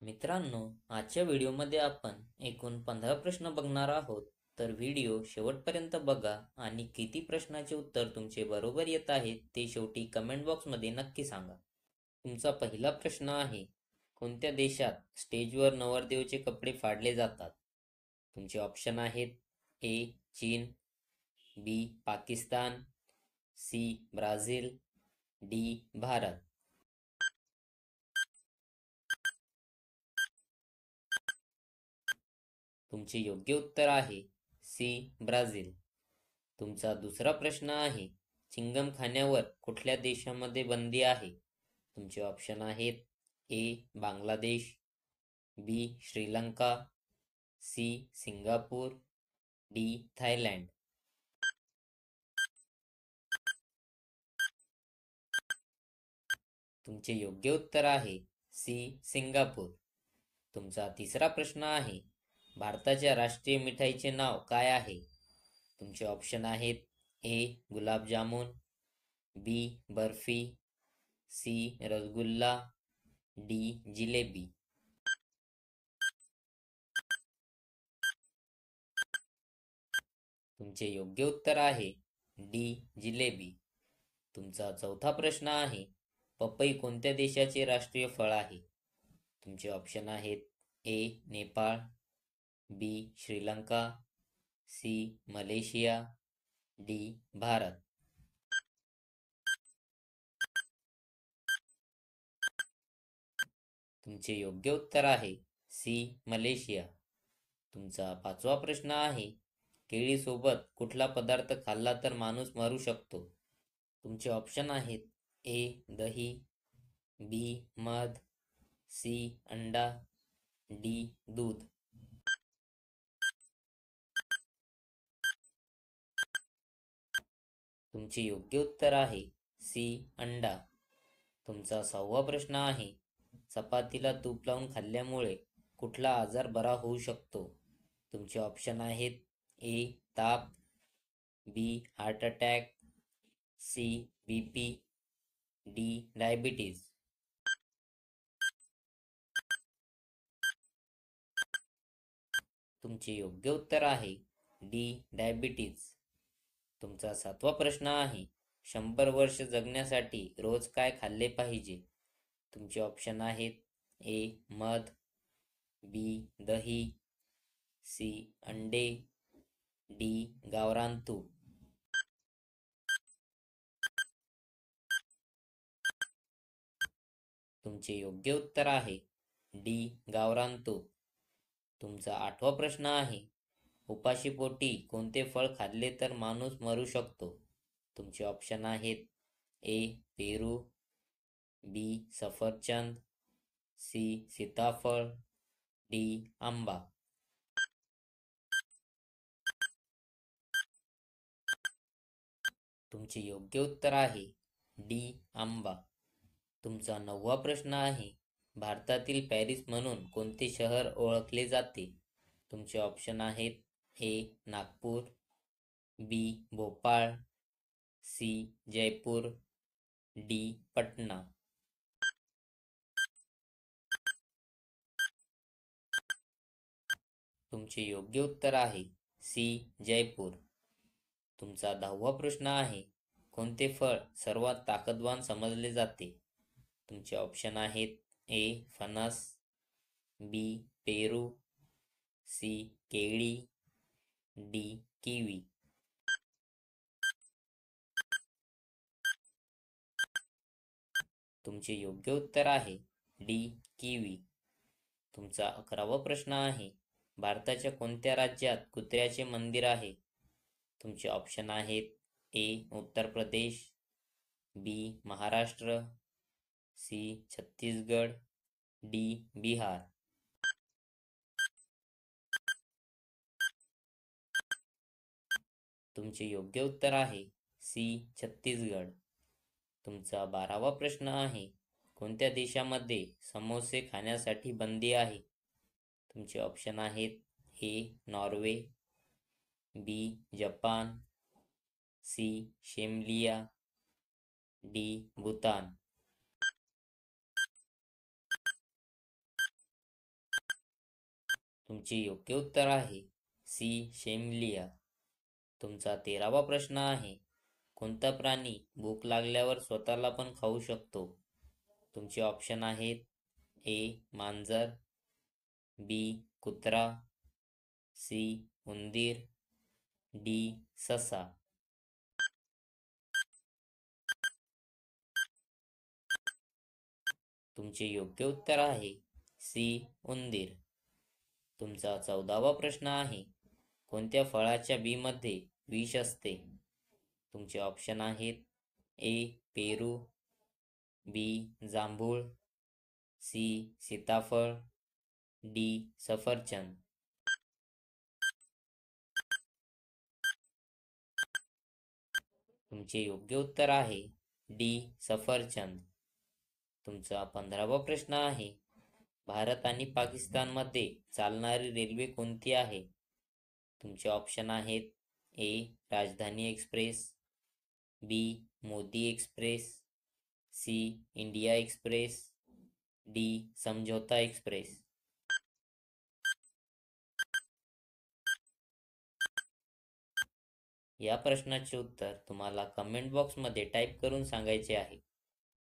मित्रांनो, आजच्या व्हिडिओमध्ये आपण एकूण 15 प्रश्न बघणार आहोत. तर व्हिडिओ शेवटपर्यंत बघा आणि किती प्रश्नाचे उत्तर तुमचे बरोबर येत आहेत ते शेवटी कमेंट बॉक्समध्ये नक्की सांगा. तुमचा पहिला प्रश्न आहे, कोणत्या देशात स्टेजवर नवरदेवाचे कपडे फाडले जातात? तुमचे ऑप्शन आहेत: ए. चीन, B. Pakistan, C. Brazil, D. Bharat. तुमचे योग्य उत्तर आहे सी. ब्राझील. तुमचा दुसरा प्रश्न आहे, चिंगम खाण्यावर कुठल्या देशामध्ये बंदी आहे? तुमचे ऑप्शन आहेत: A. Bangladesh, B. Sri Lanka, C. Singapore, D. Thailand. तुमचे योग्य उत्तर आहे सी. सिंगापूर. तुमचा तिसरा प्रश्न आहे, भारताच्या राष्ट्रीय मिठाईचे नाव काय आहे? तुमचे ऑप्शन आहेत: ए. गुलाबजामुन, बी. बर्फी, सी. रसगुल्ला, डी. जिलेबी. तुमचे योग्य उत्तर आहे डी. जिलेबी. तुमचा चौथा प्रश्न आहे, पपई कोणत्या देशाचे राष्ट्रीय फळ आहे? तुमचे ऑप्शन आहेत: A. Nepal, B. Sri Lanka, C. Malaysia, D. Bharat. तुमचे योग्य उत्तर आहे सी. मलेशिया. तुमचा पाचवा प्रश्न आहे, केळीसोबत कुठला पदार्थ खाल्ला तर माणूस मरू शकतो? तुमचे ऑप्शन आहेत: ए. दही, बी. मध, सी. अंडा, डी. दूध. तुमचे योग्य उत्तर आहे सी. अंडा. तुमचा सहावा प्रश्न आहे, चपातीला तूप लावून खाल्ल्यामुळे कुठला आजार बरा होऊ शकतो? तुमचे ऑप्शन आहेत: ए. ताप, B. Heart attack, C. BP, D. Diabetes. तुमचे योग्य उत्तर आहे डी. डायबिटीज. तुमचा सातवा प्रश्न आहे, 100 वर्ष जगण्यासाठी रोज काय खाल्ले पाहिजे? तुमचे ऑप्शन आहेत: ए. मध, बी. दही, सी. अंडे, डी. गावरान तूप. तुमचे योग्य उत्तर आहे डी. गावरान तूप. तुमचा आठवा प्रश्न आहे, उपाशीपोटी कोणते फळ खाल्ले तर माणूस मरू शकतो? तुमचे ऑप्शन आहेत: ए. पेरू, बी. सफरचंद, सी. सीताफळ, डी. आंबा. तुमचे योग्य उत्तर आहे डी. आंबा. तुमचा नववा प्रश्न आहे, भारतातील पॅरिस म्हणून कोणते शहर ओळखले जाते? तुमचे ऑप्शन आहेत: ए. नागपूर, बी. भोपाळ, सी. जयपूर, डी. पटना. तुमचे योग्य उत्तर आहे सी. जयपूर. तुमचा 10वा प्रश्न आहे, कोणते फळ सर्वात ताकदवान समजले जाते? तुमचे ऑप्शन आहेत: ए. फणस, बी. पेरू, सी. केळी, डी. किवी. तुमचे योग्य उत्तर आहे डी. किवी. तुमचा 11वा प्रश्न आहे, भारताच्या कोणत्या राज्यात कुत्र्याचे मंदिर आहे? तुमचे ऑप्शन आहेत: ए. उत्तर प्रदेश, बी. महाराष्ट्र, सी. छत्तीसगड, डी. बिहार. तुमचे योग्य उत्तर आहे सी. छत्तीसगड. तुमचा 12वा प्रश्न आहे, कोणत्या देशामध्ये समोसे खाण्यासाठी बंदी आहे? तुमचे ऑप्शन आहेत: A. Norway, B. Japan, C. शेमलिया, डी. भूतान. तुमचे योग्य उत्तर आहे सी. शेमलिया. तुमचा 13वा प्रश्न आहे, कोणता प्राणी भूक लागल्यावर स्वतःला पण खाऊ शकतो? तुमचे ऑप्शन आहेत ए. मांजर, बी. कुत्रा, सी. उंदीर, डी. ससा. तुमचे योग्य उत्तर आहे सी. उंदीर. तुमचा 14वा प्रश्न आहे, कोणत्या फळाच्या बी मध्ये विष असते? तुमचे ऑप्शन आहेत ए. पेरू, बी. जांभूळ, सी. सीताफळ, डी. सफरचंद. तुमचे योग्य उत्तर आहे डी. सफरचंद. तुमचा 15वा प्रश्न आहे, भारत आणि पाकिस्तानमध्ये चालणारी रेल्वे कोणती आहे? तुमचे ऑप्शन आहेत A. Rajdhani express, B. Modi express, C. India express, D. Samjhauta express. या प्रश्नाचे उत्तर तुम्हाला कमेंट बॉक्समध्ये टाईप करून सांगायचे आहे.